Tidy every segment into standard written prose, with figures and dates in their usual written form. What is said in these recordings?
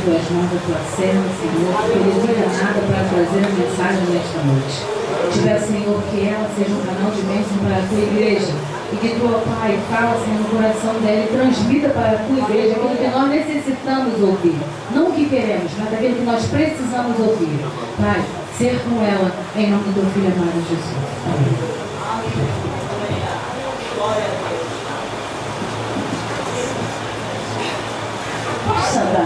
tuas mãos a tua serva, Senhor, qualificada para trazer a mensagem nesta noite. Te peço, Senhor, que ela seja um canal de bênção para a tua igreja e que tua Pai fala, Senhor, no coração dela e transmita para a tua igreja aquilo que nós necessitamos ouvir. Não o que queremos, mas aquilo que nós precisamos ouvir. Pai, ser com ela em nome do teu Filho amado Jesus. Amém. Sandra,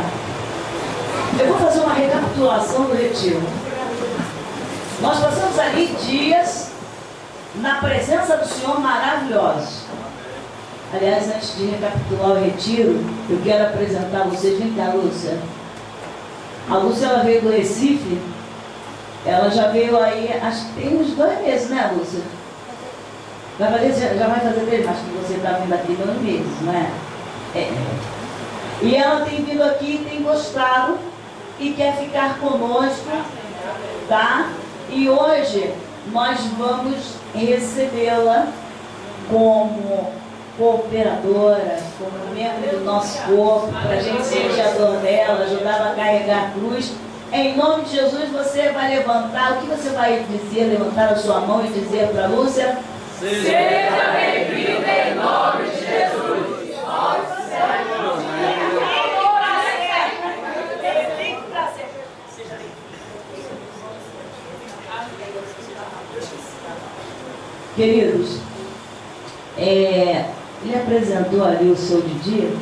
eu vou fazer uma recapitulação do retiro. Nós passamos ali dias na presença do Senhor maravilhosos. Aliás, antes de recapitular o retiro, eu quero apresentar a vocês. Vem cá, Lúcia. A Lúcia, ela veio do Recife. Ela já veio aí, acho que tem uns 2 meses, né, Lúcia? Já vai fazer 3 meses, acho que você está vindo aqui 2 meses, não é? E ela tem vindo aqui, tem gostado e quer ficar conosco, tá? E hoje nós vamos recebê-la como cooperadora, como membro do nosso corpo, para a gente sentir a dor dela, ajudá-la a carregar a cruz. Em nome de Jesus, você vai levantar. O que você vai dizer? Levantar a sua mão e dizer para a Lúcia: seja bem-vinda em nome de Jesus. Queridos, ele apresentou ali o seu Didi,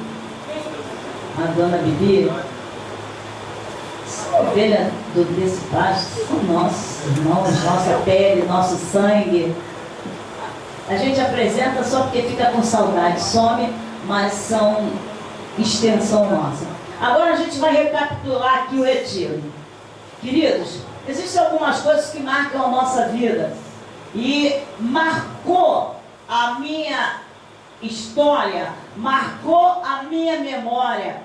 a dona Bibi. Essa ovelha desse pasto são nossos irmãos, nossa pele, nosso sangue. A gente apresenta só porque fica com saudade, some, mas são extensão nossa. Agora a gente vai recapitular aqui o retiro. Queridos, existem algumas coisas que marcam a nossa vida. E marcou a minha história, marcou a minha memória,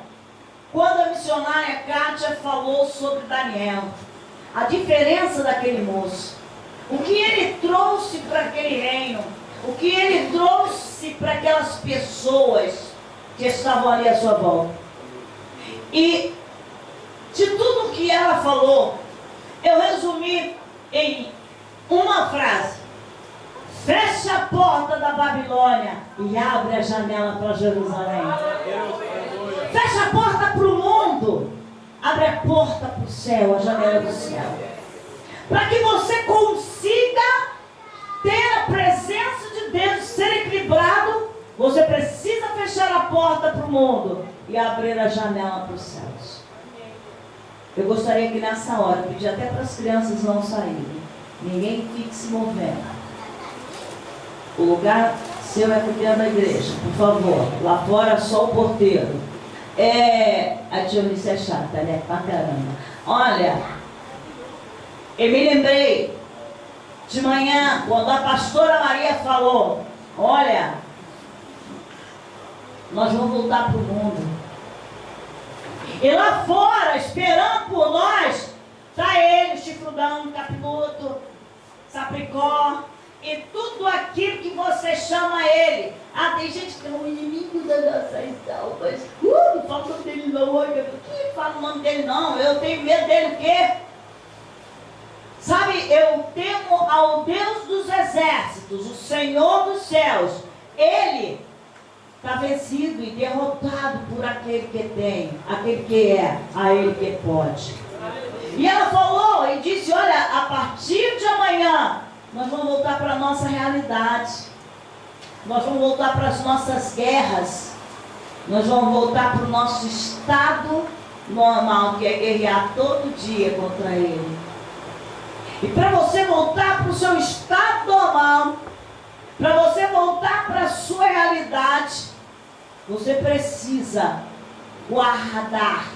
quando a missionária Kátia falou sobre Daniel, a diferença daquele moço, o que ele trouxe para aquele reino, o que ele trouxe para aquelas pessoas que estavam ali à sua volta. E de tudo que ela falou, eu resumi em uma frase: fecha a porta da Babilônia e abre a janela para Jerusalém. Fecha a porta para o mundo, abre a porta para o céu, a janela do céu, para que você consiga ter a presença de Deus, ser equilibrado. Você precisa fechar a porta para o mundo e abrir a janela para os céus. Eu gostaria que nessa hora, pedir até para as crianças não saírem, ninguém fique se movendo. O lugar seu é aqui dentro da igreja, por favor. Lá fora só o porteiro. A tia Eunice é chata, né? Pra caramba. Olha, eu me lembrei de manhã, quando a pastora Maria falou: olha, nós vamos voltar para o mundo. E lá fora, esperando por nós, está ele, chifrudão, capiroto, sapricó e tudo aquilo que você chama ele. Ah, tem gente que é um inimigo da nossa almas. Não fala o nome dele não, olha. Que fala o nome dele não? Eu tenho medo dele o quê? Sabe, eu temo ao Deus dos exércitos, o Senhor dos céus. Ele está vencido e derrotado por aquele que tem, aquele que é, a ele que pode. E ela falou e disse: olha, a partir de amanhã nós vamos voltar para a nossa realidade. Nós vamos voltar para as nossas guerras. Nós vamos voltar para o nosso estado normal, que é guerrear todo dia contra ele. E para você voltar para o seu estado normal, para você voltar para a sua realidade, você precisa guardar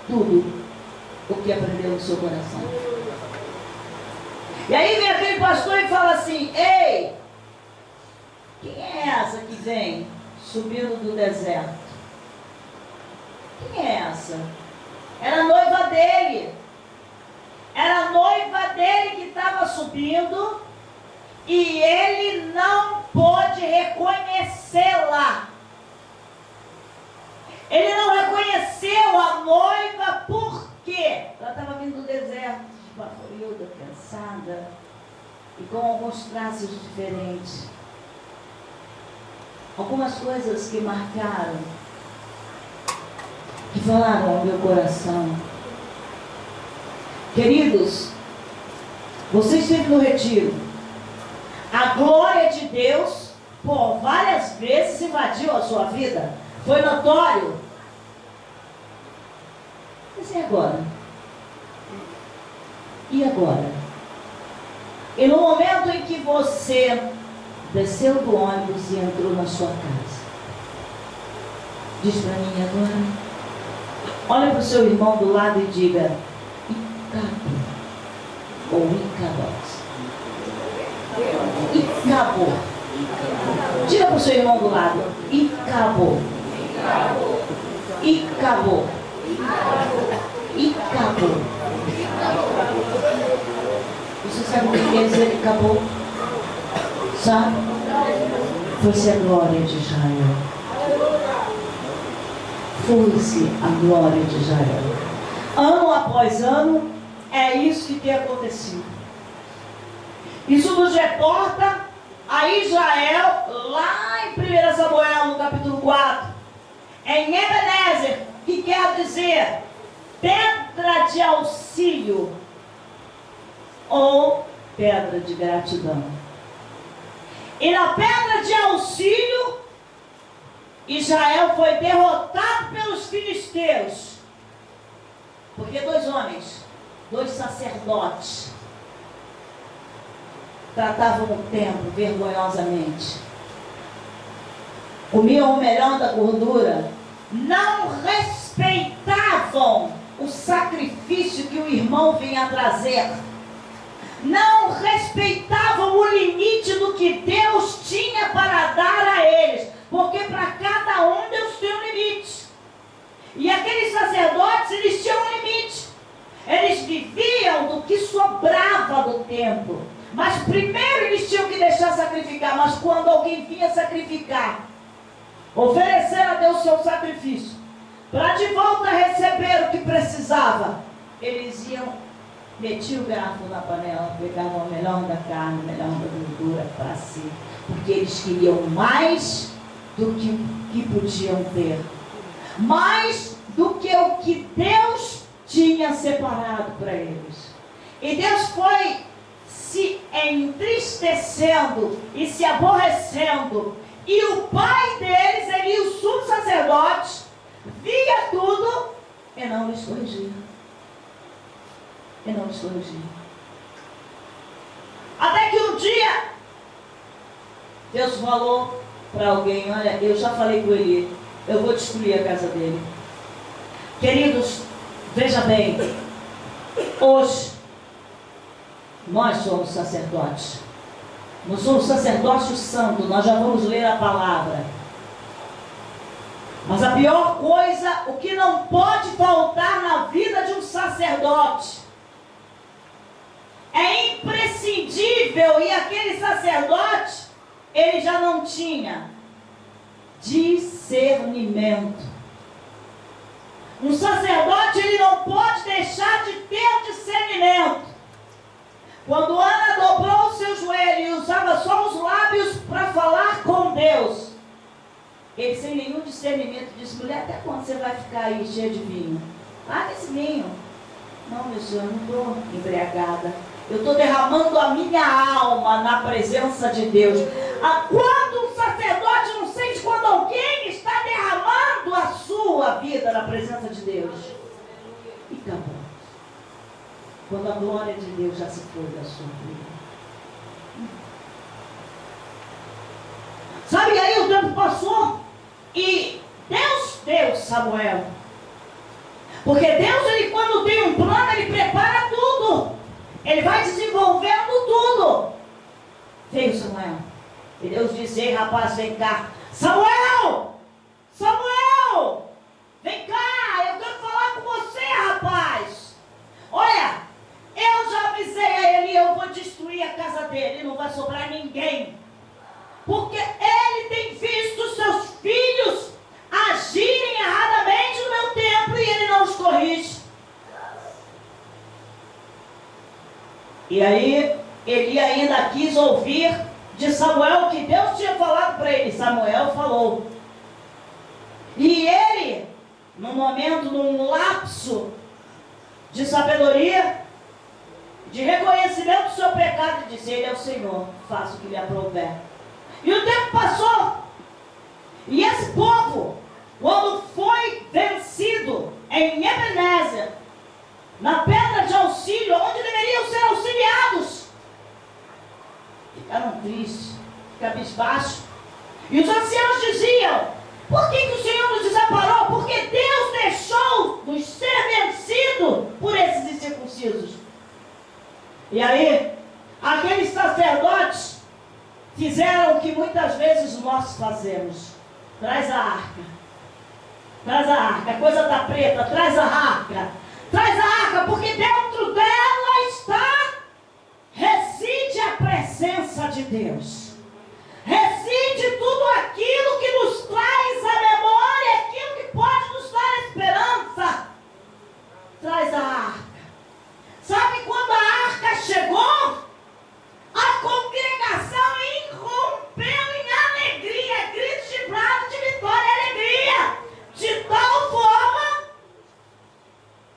tudo o que aprendeu no seu coração. E aí vem aquele pastor e fala assim: ei, quem é essa que vem subindo do deserto? Quem é essa? Era a noiva dele. Era a noiva dele que estava subindo e ele não pôde reconhecê-la. Ele não reconheceu a noiva por cansada e com alguns traços diferentes. Algumas coisas que marcaram, que falaram ao meu coração. Queridos, você esteve no retiro. A glória de Deus, por várias vezes invadiu a sua vida. Foi notório. Mas e agora? E agora? E no momento em que você desceu do ônibus e entrou na sua casa, diz para mim agora. Olha para o seu irmão do lado e diga: Icabo ou Icabos. Icabo. Diga para o seu irmão do lado: Icabo. Icabo. Icabo. Você sabe o que quer dizer Icabo? Sabe? Foi-se a glória de Israel. Foi-se a glória de Israel. Ano após ano, é isso que tem acontecido. Isso nos reporta a Israel, lá em 1 Samuel, no capítulo 4, em Ebenezer, que quer dizer pedra de auxílio ou pedra de gratidão. E na pedra de auxílio, Israel foi derrotado pelos filisteus, porque dois homens, dois sacerdotes, tratavam o templo vergonhosamente, comiam o melhor da gordura, não respeitavam o sacrifício que o irmão vinha trazer, não respeitavam o limite do que Deus tinha para dar a eles, porque para cada um Deus tem um limite. E aqueles sacerdotes, eles tinham um limite. Eles viviam do que sobrava do templo. Mas primeiro eles tinham que deixar sacrificar. Mas quando alguém vinha sacrificar, oferecer a Deus seu sacrifício, para de volta receber o que precisava, eles iam, metiam o garfo na panela, pegavam o melhor da carne, o melhor da gordura para si, porque eles queriam mais do que o que podiam ter, mais do que o que Deus tinha separado para eles. E Deus foi se entristecendo e se aborrecendo, e o pai deles, ele, o sumo sacerdote, via tudo e não lhes corrigia. E não lhes corrigia. Até que um dia Deus falou para alguém: olha, eu já falei com ele, eu vou destruir a casa dele. Queridos, veja bem, hoje nós somos sacerdotes. Nós somos sacerdócio santo, nós já vamos ler a palavra. Mas a pior coisa, o que não pode faltar na vida de um sacerdote, é imprescindível, e aquele sacerdote, ele já não tinha discernimento. Um sacerdote, ele não pode deixar de ter discernimento. Quando Ana dobrou o seu joelho e usava só os lábios para falar com Deus, ele, sem nenhum discernimento, disse: mulher, até quando você vai ficar aí cheia de vinho? Paga esse vinho. Não, meu senhor, eu não estou embriagada. Eu estou derramando a minha alma na presença de Deus. Quando um sacerdote não sente quando alguém está derramando a sua vida na presença de Deus? E acabou. Quando a glória de Deus já se foi da sua vida. Sabe, aí o tempo passou e Deus deu Samuel. Porque Deus, ele, quando tem um plano, ele prepara tudo. Ele vai desenvolvendo tudo. Veio Samuel. E Deus disse: ei, rapaz, vem cá. Samuel! Samuel! Vem cá, eu quero falar com você, rapaz. Olha, eu já avisei a ele, eu vou destruir a casa dele, não vai sobrar ninguém. Porque ele tem visto seus filhos agirem erradamente no meu templo e ele não os corrige. E aí Eli ainda quis ouvir de Samuel o que Deus tinha falado para ele. Samuel falou. E ele, num momento, num lapso de sabedoria, de reconhecimento do seu pecado, disse: Ele é o Senhor, faça o que lhe aprouver. E o tempo passou. E esse povo, quando foi vencido em Ebenezer, na pedra de auxílio, onde deveriam ser auxiliados, ficaram tristes, cabisbaixos. E os anciãos diziam: por que o Senhor nos desamparou? Porque Deus deixou-nos ser vencidos por esses incircuncisos. E aí, aqueles sacerdotes fizeram o que muitas vezes nós fazemos: traz a arca, a coisa está preta, traz a arca, porque dentro dela reside a presença de Deus, reside tudo aquilo que nos traz a memória, aquilo que pode nos dar esperança. Traz a arca. Sabe quando a arca chegou? A congregação irrompeu em alegria, gritos de brado, de vitória e alegria, de tal forma,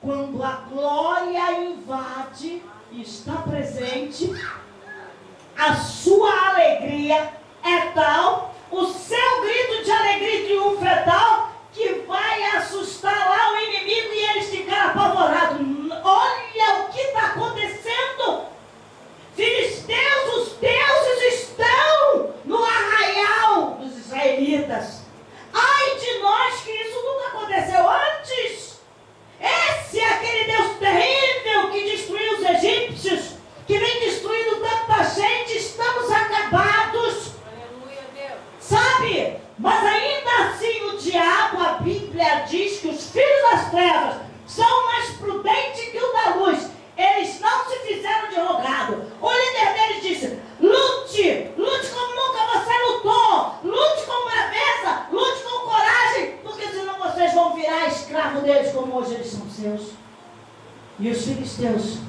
quando a glória invade e está presente, a sua alegria é tal, o seu grito de alegria e triunfo é tal, que vai assustar lá o inimigo e eles ficaram apavorados. Olha o que está acontecendo! Filisteus, os deuses estão no arraial dos israelitas. Ai de nós que isso nunca aconteceu antes. Esse é aquele Deus terrível que destruiu os egípcios, que vem destruindo tanta gente. Estamos acabados. Aleluia, Deus. Sabe? Mas ainda assim o diabo, a Bíblia diz que os filhos das trevas são mais prudentes que o da luz. Eles não se fizeram de rogado. O líder deles disse: lute como nunca você lutou, lute com braveza, lute com coragem, porque senão vocês vão virar escravo deles como hoje eles são seus. E os filisteus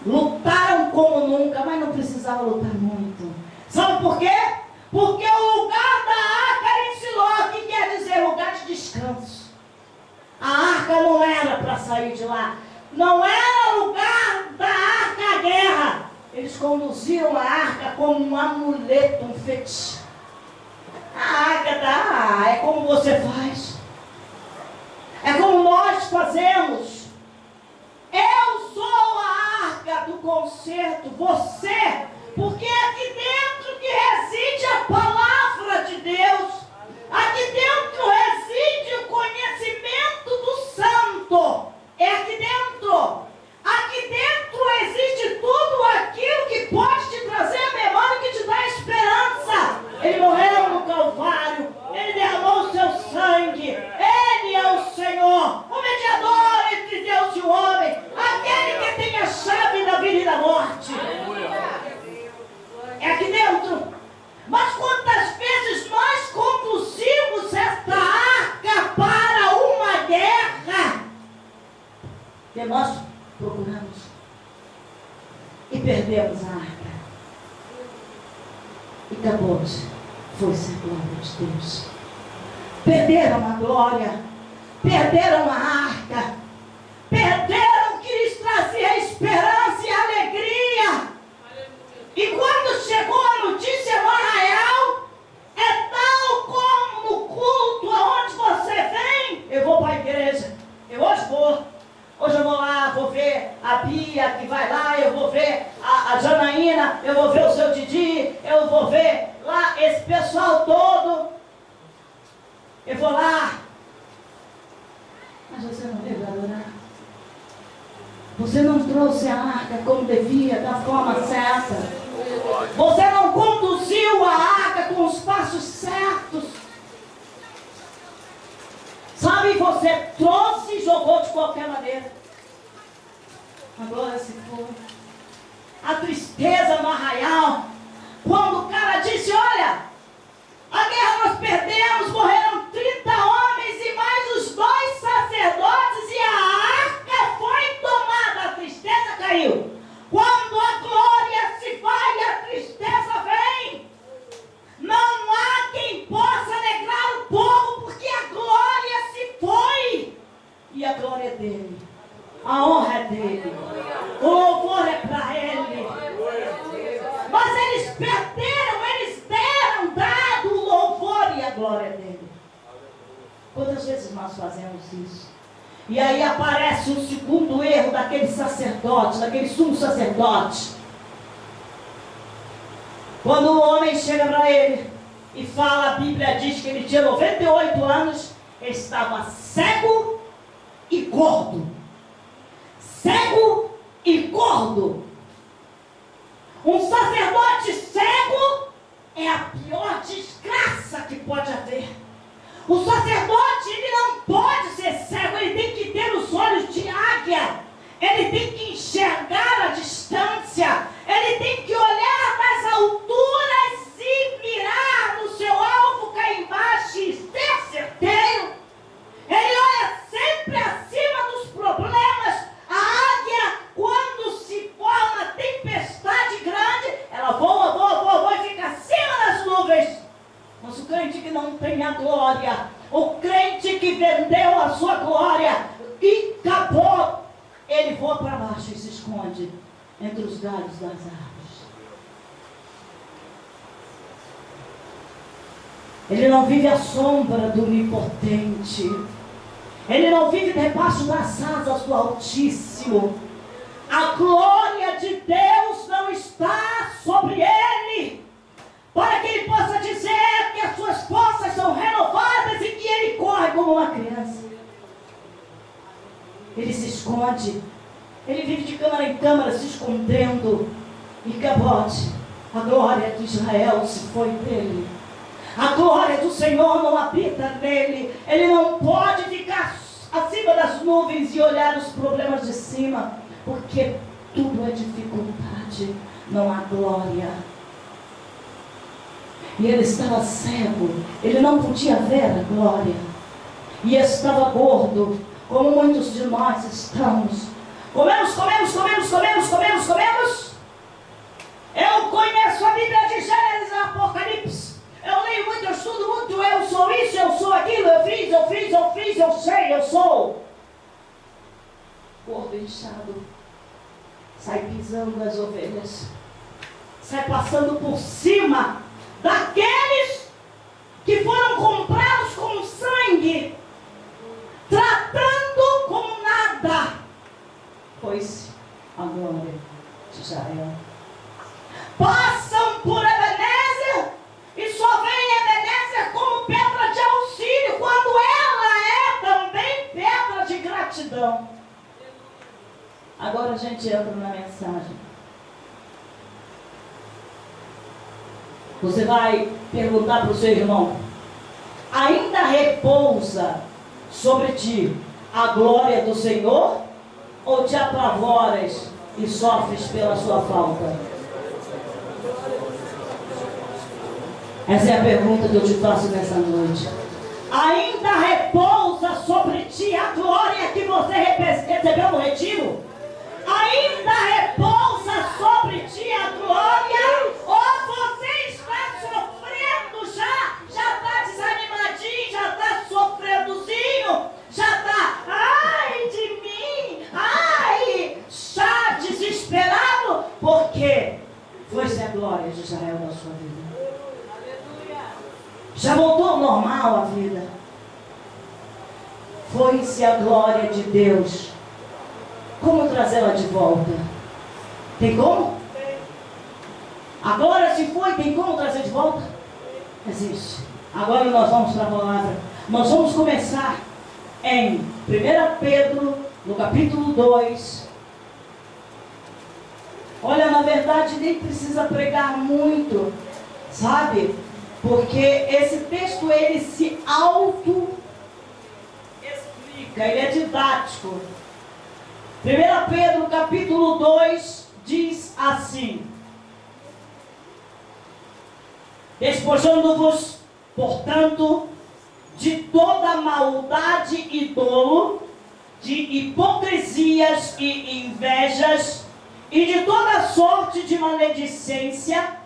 lutaram como nunca, mas não precisavam lutar muito. Sabe por quê? Porque o lugar da arca era em Siló, que quer dizer lugar de descanso. A arca não era para sair de lá. Não era lugar da arca à guerra. Eles conduziam a arca como um amuleto, um fetiche. A arca é como você faz. É como nós fazemos. Eu sou a arca do concerto. Você. Porque é aqui dentro que reside a palavra de Deus. Aqui dentro reside o conhecimento do santo. É aqui dentro. Aqui dentro existe tudo aquilo que pode te trazer a memória, que te dá esperança. Ele morreu no Calvário. Ele derramou o seu sangue. Ele é o Senhor, o mediador entre Deus e o homem, aquele que tem a chave da vida e da morte. É aqui dentro. Mas quantas vezes nós conduzimos esta arca para uma guerra que nós procuramos e perdemos a arca? E acabou-se. Foi-se a glória de Deus. Perderam a glória, perderam a arca, perderam o que lhes trazia esperança e alegria. E quando chegou a notícia no arraial, é tal como no culto aonde você vem. Eu vou para a igreja, eu hoje eu vou lá, vou ver a Bia que vai lá, eu vou ver a Janaína, eu vou ver o seu Didi, eu vou ver lá esse pessoal todo. Eu vou lá. Mas você não veio para adorar. Você não trouxe a arca como devia, da forma certa. Você não conduziu a arca com os passos certos. Sabe, você trouxe e jogou de qualquer maneira. A glória se foi. A tristeza no arraial. Quando o cara disse: olha, a guerra nós perdemos, morreram 30 homens e mais os 2 sacerdotes, e a arca foi tomada. A tristeza caiu. Quando a dele. A honra é dele. O louvor é para ele. Mas eles perderam, eles deram dado o louvor e a glória dele. Quantas vezes nós fazemos isso? E aí aparece o segundo erro daquele sacerdote, daquele sumo sacerdote. Quando o homem chega para ele e fala, a Bíblia diz que ele tinha 98 anos, estava cego e gordo. Cego e gordo. Um sacerdote cego é a pior desgraça que pode haver. O sacerdote, ele não pode ser cego, ele tem que ter os olhos de águia. Ele tem que enxergar a distância. Ele tem que olhar nas alturas e mirar no seu alvo cá embaixo e ser certeiro. Ele olha sempre acima dos problemas. A águia, quando se forma tempestade grande, ela voa e fica acima das nuvens. Mas o crente que não tem a glória, o crente que vendeu a sua glória e acabou, ele voa para baixo e se esconde entre os galhos das árvores. Ele não vive à sombra do onipotente. Ele não vive debaixo das asas do Altíssimo. A glória de Deus não está sobre ele, para que ele possa dizer que as suas forças são renovadas e que ele corre como uma criança. Ele se esconde, ele vive de câmara em câmara se escondendo. E cabote, a glória de Israel se foi dele. A glória do Senhor não habita nele. Ele não pode ficar acima das nuvens e olhar os problemas de cima, porque tudo é dificuldade, não há glória. E ele estava cego, ele não podia ver a glória. E estava gordo, como muitos de nós estamos. Comemos. Eu conheço a Bíblia de Gênesis e Apocalipse. Eu leio muito, eu estudo muito, eu sou isso, eu sou aquilo, eu fiz, eu sei, eu sou. Gordo inchado, sai pisando as ovelhas, sai passando por cima daqueles que foram comprados com sangue, tratando como nada. Foi-se a glória de Israel. Passam por Ebenezer e só vem Ebenezer como pedra de auxílio, quando ela é também pedra de gratidão. Agora a gente entra na mensagem. Você vai perguntar para o seu irmão: ainda repousa sobre ti a glória do Senhor? Ou te apavoras e sofres pela sua falta? Essa é a pergunta que eu te faço nessa noite. Ainda repousa sobre ti a glória que você recebeu no retiro? Ainda repousa sobre ti a glória? Ou você está sofrendo já está desanimadinho, já está sofrendozinho, já está, ai de mim, ai, já desesperado, porque foi-se a glória de Israel na sua vida. Já voltou ao normal a vida. Foi-se a glória de Deus. Como trazê-la de volta? Tem como? A glória se foi, tem como trazer de volta? Existe. Agora nós vamos para a palavra. Nós vamos começar em 1 Pedro, no capítulo 2. Olha, na verdade nem precisa pregar muito, sabe? Porque esse texto, ele se auto-explica, ele é didático. 1 Pedro capítulo 2 diz assim: despojando-vos, portanto, de toda maldade e dolo, de hipocrisias e invejas, e de toda sorte de maledicência,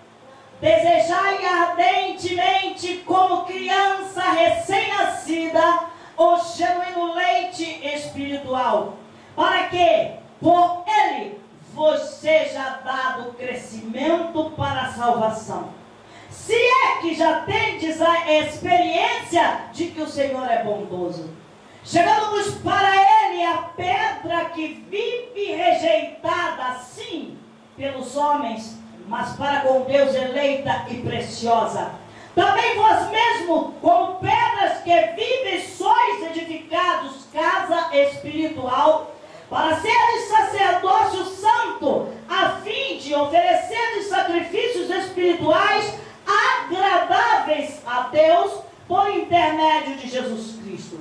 desejai ardentemente, como criança recém-nascida, o genuíno leite espiritual, para que por ele vos seja dado crescimento para a salvação. Se é que já tendes a experiência de que o Senhor é bondoso. Chegando-vos para ele a pedra que vive rejeitada, sim, pelos homens, mas para com Deus eleita e preciosa. Também vós mesmo, como pedras que vivem, sois edificados casa espiritual, para seres sacerdócio santo, a fim de oferecer sacrifícios espirituais agradáveis a Deus por intermédio de Jesus Cristo.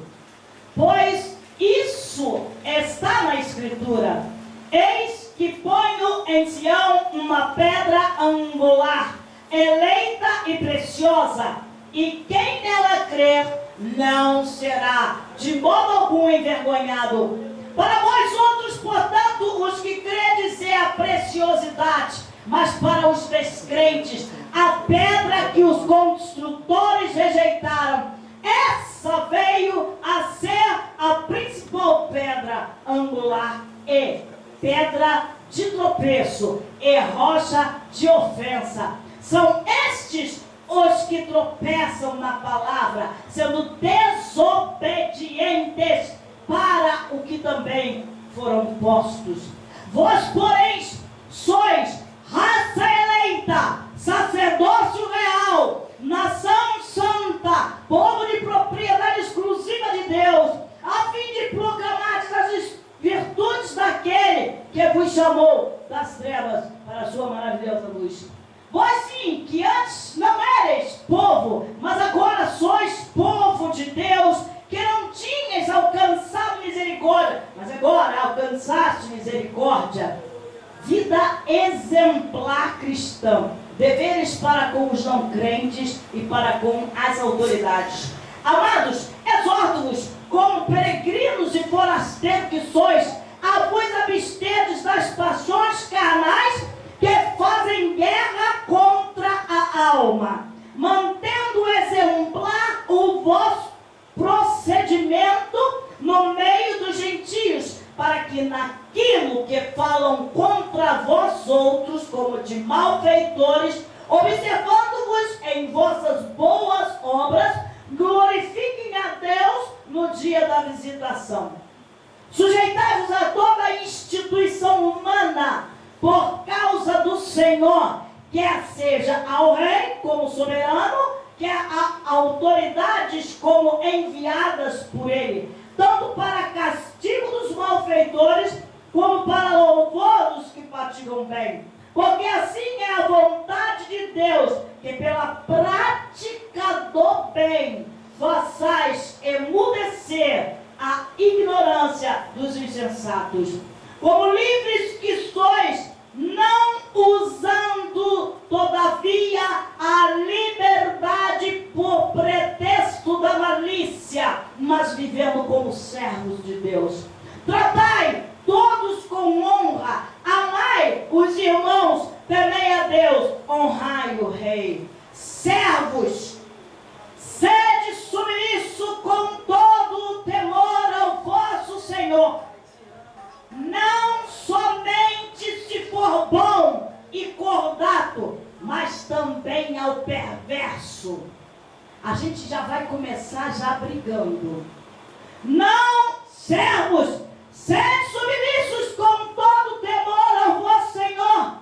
Pois isso está na Escritura: eis que ponho em Sião uma pedra angular, eleita e preciosa, e quem nela crer não será de modo algum envergonhado. Para vós outros, portanto, os que credes é a preciosidade, mas para os descrentes, a pedra que os construtores rejeitaram, essa veio a ser a principal pedra angular e pedra de tropeço e rocha de ofensa. São estes os que tropeçam na palavra, sendo desobedientes para o que também foram postos. Vós, porém, sois raça eleita, sacerdócio real, nação santa, povo de propriedade exclusiva de Deus, a fim de proclamar as virtudes daquele que vos chamou das trevas para a sua maravilhosa luz. Vós sim, que antes não eres povo, mas agora sois povo de Deus, que não tinhas alcançado misericórdia, mas agora alcançaste misericórdia. Vida exemplar cristã, deveres para com os não crentes e para com as autoridades. Amados, exorto-vos, como peregrinos e forasteiros que sois, a vos absterdes das paixões carnais que fazem guerra contra a alma, mantendo exemplar o vosso procedimento no meio dos gentios, para que naquilo que falam contra vós outros, como de malfeitores, observando-vos em vossas boas obras, glorifiquem a Deus no dia da visitação. Sujeitai-vos a toda a instituição humana, por causa do Senhor, quer seja ao rei como soberano, quer a autoridades como enviadas por ele, tanto para castigo dos malfeitores, como para louvor dos que praticam bem. Porque assim é a vontade de Deus, que pela prática do bem façais emudecer a ignorância dos insensatos. Como livres que sois, não usando todavia a liberdade por pretexto da malícia, mas vivendo como servos de Deus. Tratai todos com honra, amai os irmãos, temei a Deus, honrai o rei. Servos, sede submisso com todo o temor ao vosso Senhor, não somente se for bom e cordato, mas também ao perverso. A gente já vai começar já brigando. Não, servos, sede submissos com todo temor ao vosso Senhor,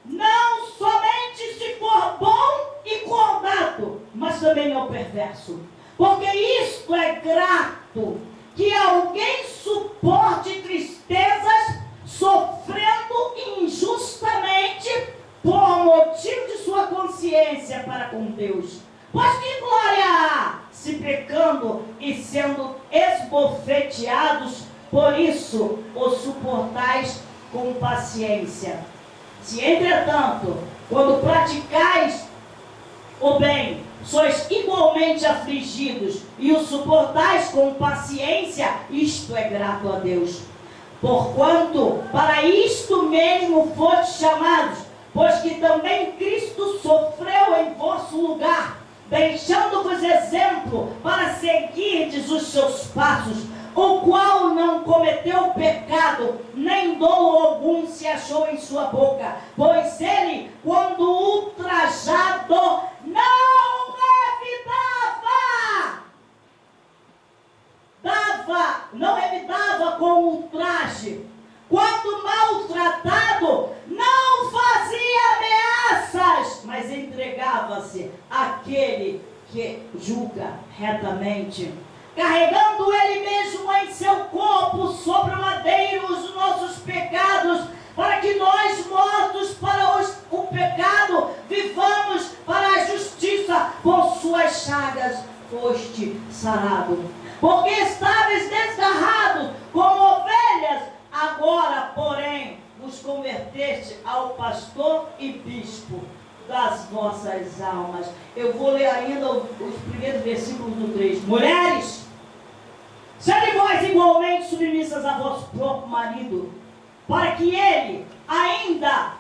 não somente se for bom e cordato, mas também ao perverso. Porque isto é grato, que alguém suporte tristezas, sofrendo injustamente por motivo de sua consciência para com Deus. Pois que glória há, se pecando e sendo esbofeteados, por isso o suportais com paciência. Se entretanto, quando praticais o bem, sois igualmente afligidos e o suportais com paciência, isto é grato a Deus. Porquanto para isto mesmo fostes chamados, pois que também Cristo sofreu em vosso lugar, deixando-vos exemplo para seguirdes os seus passos, o qual não cometeu pecado, nem dolo algum se achou em sua boca, pois ele, quando ultrajado, não não revidava com ultraje. Quando maltratado, não fazia ameaças, mas entregava-se àquele que julga retamente, carregando ele mesmo em seu corpo sobre o madeiro os nossos pecados, para que nós, mortos para o pecado, vivamos para a justiça. Por suas chagas foste sarado. Porque estáveis desgarrados como ovelhas, agora, porém, vos converteste ao pastor e bispo das vossas almas. Eu vou ler ainda os primeiros versículos do 3. Mulheres, sede vós igualmente submissas a vosso próprio marido, para que se ele ainda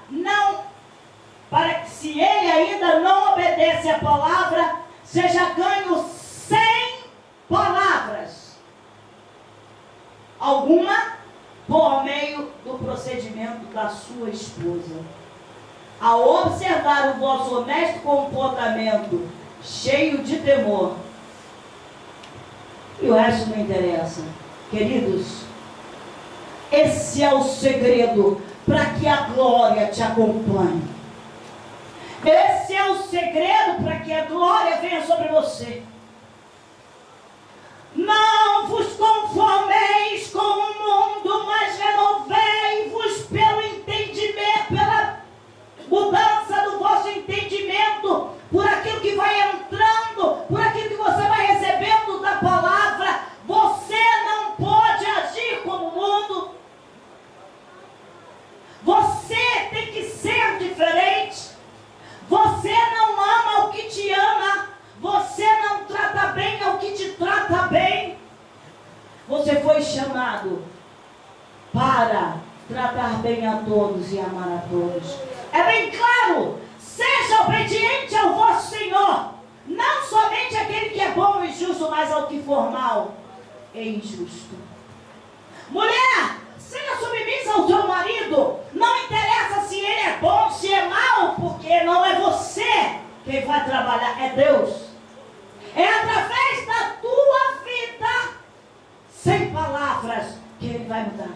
não obedece à palavra, seja ganho sem palavras alguma por meio do procedimento da sua esposa, ao observar o vosso honesto comportamento cheio de temor. E o resto não interessa. Queridos, esse é o segredo para que a glória te acompanhe. Esse é o segredo para que a glória venha sobre você. Não vos conformeis com o mundo, mas renovei-vos pelo entendimento, pela mudança do vosso entendimento, por aquilo que vai entrando, por aquilo que você vai recebendo da palavra. Você não pode agir como o mundo. Você tem que ser diferente. Você não ama o que te ama. Você não trata bem ao que te trata bem. Você foi chamado para tratar bem a todos e amar a todos. É bem claro, seja obediente ao vosso Senhor, não somente aquele que é bom e justo, mas ao que for mal e injusto. Mulher, seja submissa ao teu marido, não interessa se ele é bom, se é mau, porque não é você quem vai trabalhar, é Deus. É através da tua vida, sem palavras, que ele vai mudar.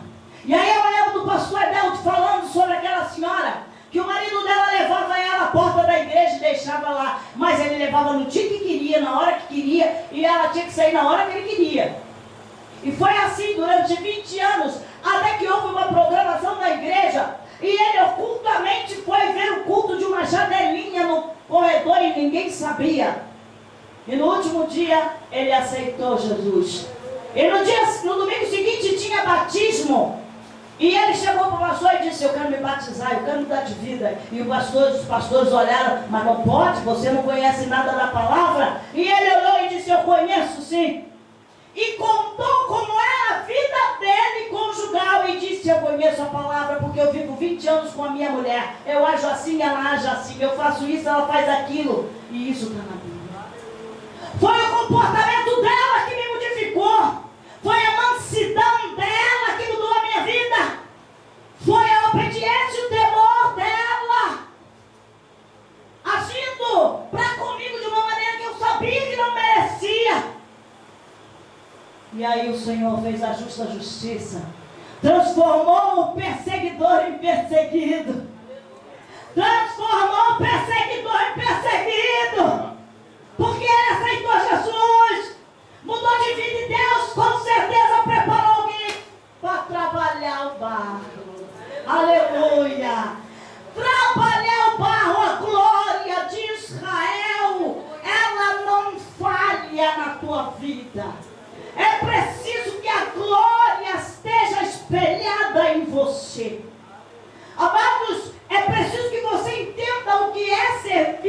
E aí eu lembro do pastor Edelto falando sobre aquela senhora, que o marido dela levava ela à porta da igreja e deixava lá, mas ele levava no dia que queria, na hora que queria, e ela tinha que sair na hora que ele queria. E foi assim durante 20 anos, até que houve uma programação da igreja, e ele ocultamente foi ver o culto de uma janelinha no corredor e ninguém sabia. E no último dia, ele aceitou Jesus. E no domingo seguinte tinha batismo. E ele chegou para o pastor e disse: eu quero me batizar, eu quero mudar de vida. E os pastores olharam: mas não pode, você não conhece nada da palavra. E ele olhou e disse: eu conheço sim. E contou como era a vida dele conjugal. E disse: eu conheço a palavra porque eu vivo 20 anos com a minha mulher. Eu ajo assim, ela age assim. Eu faço isso, ela faz aquilo. E isso está na Bíblia. Foi o comportamento dela que me modificou. Foi a mansidão dela que mudou a minha vida. Foi a obediência e o temor dela, agindo para comigo de uma maneira que eu sabia que não merecia. E aí o Senhor fez a justa justiça. Transformou o perseguidor em perseguido. Transformou o perseguidor em perseguido. Porque ele aceitou Jesus, mudou de vida e Deus com certeza preparou alguém para trabalhar o barro. Aleluia! Trabalhar o barro, a glória de Israel, ela não falha na tua vida. É preciso que a glória esteja espelhada em você. Amados, é preciso que você entenda o que é servir